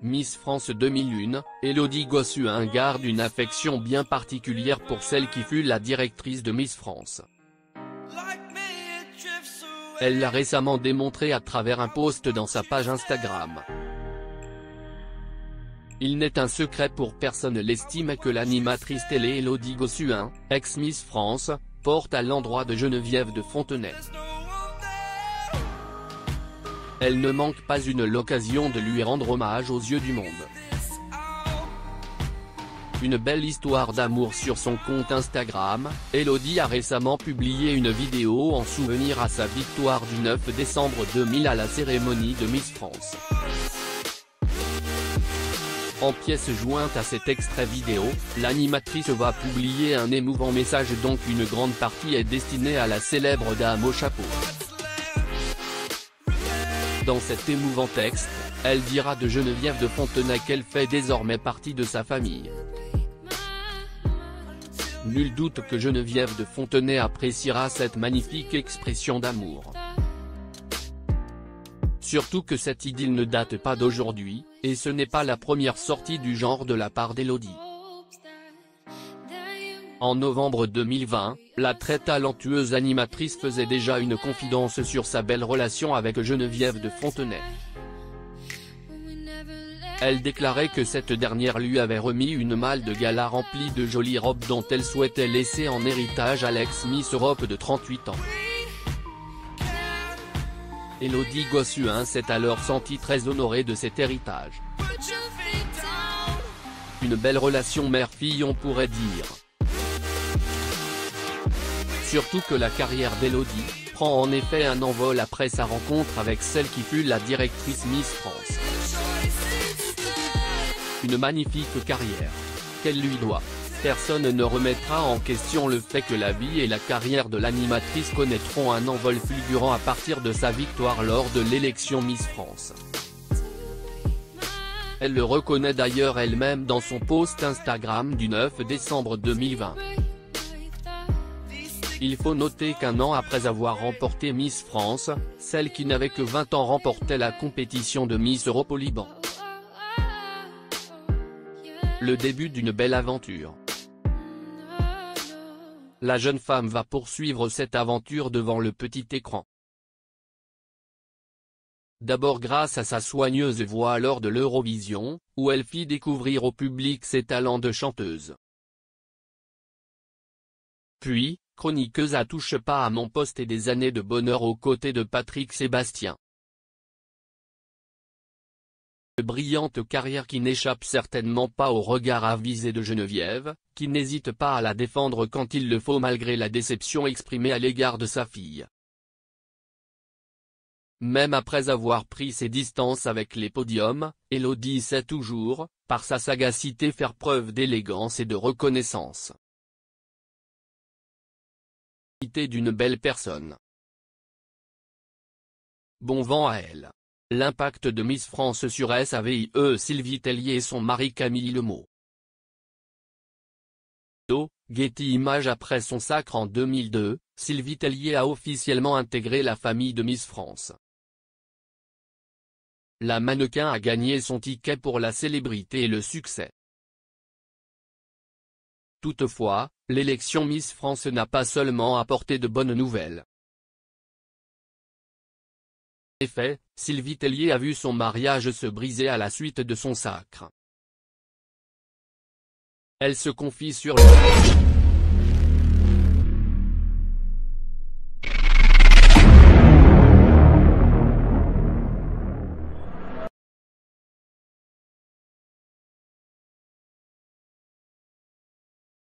Miss France 2001, Élodie Gossuin garde une affection bien particulière pour celle qui fut la directrice de Miss France. Elle l'a récemment démontré à travers un post dans sa page Instagram. Il n'est un secret pour personne l'estime que l'animatrice télé Élodie Gossuin, ex-Miss France, porte à l'endroit de Geneviève de Fontenay. Elle ne manque pas l'occasion de lui rendre hommage aux yeux du monde. Une belle histoire d'amour sur son compte Instagram, Élodie a récemment publié une vidéo en souvenir à sa victoire du 9 décembre 2000 à la cérémonie de Miss France. En pièce jointe à cet extrait vidéo, l'animatrice va publier un émouvant message dont une grande partie est destinée à la célèbre dame au chapeau. Dans cet émouvant texte, elle dira de Geneviève de Fontenay qu'elle fait désormais partie de sa famille. Nul doute que Geneviève de Fontenay appréciera cette magnifique expression d'amour. Surtout que cette idylle ne date pas d'aujourd'hui, et ce n'est pas la première sortie du genre de la part d'Élodie. En novembre 2020, la très talentueuse animatrice faisait déjà une confidence sur sa belle relation avec Geneviève de Fontenay. Elle déclarait que cette dernière lui avait remis une malle de gala remplie de jolies robes dont elle souhaitait laisser en héritage à l'ex-Miss Europe de 38 ans. Élodie Gossuin s'est alors sentie très honorée de cet héritage. Une belle relation mère-fille on pourrait dire. Surtout que la carrière d'Élodie prend en effet un envol après sa rencontre avec celle qui fut la directrice Miss France. Une magnifique carrière qu'elle lui doit. Personne ne remettra en question le fait que la vie et la carrière de l'animatrice connaîtront un envol fulgurant à partir de sa victoire lors de l'élection Miss France. Elle le reconnaît d'ailleurs elle-même dans son post Instagram du 9 décembre 2020. Il faut noter qu'un an après avoir remporté Miss France, celle qui n'avait que 20 ans remportait la compétition de Miss Europe au Liban. Le début d'une belle aventure. La jeune femme va poursuivre cette aventure devant le petit écran. D'abord grâce à sa soigneuse voix lors de l'Eurovision, où elle fit découvrir au public ses talents de chanteuse. Puis, chroniqueuse à Touche pas à mon poste et des années de bonheur aux côtés de Patrick Sébastien. Une brillante carrière qui n'échappe certainement pas au regard avisé de Geneviève, qui n'hésite pas à la défendre quand il le faut malgré la déception exprimée à l'égard de sa fille. Même après avoir pris ses distances avec les podiums, Élodie sait toujours, par sa sagacité, faire preuve d'élégance et de reconnaissance. D'une belle personne. Bon vent à elle. L'impact de Miss France sur SAVIE Sylvie Tellier et son mari Camille Lemot. Getty Images. Après son sacre en 2002, Sylvie Tellier a officiellement intégré la famille de Miss France. La mannequin a gagné son ticket pour la célébrité et le succès. Toutefois, l'élection Miss France n'a pas seulement apporté de bonnes nouvelles. En effet, Sylvie Tellier a vu son mariage se briser à la suite de son sacre. Elle se confie sur le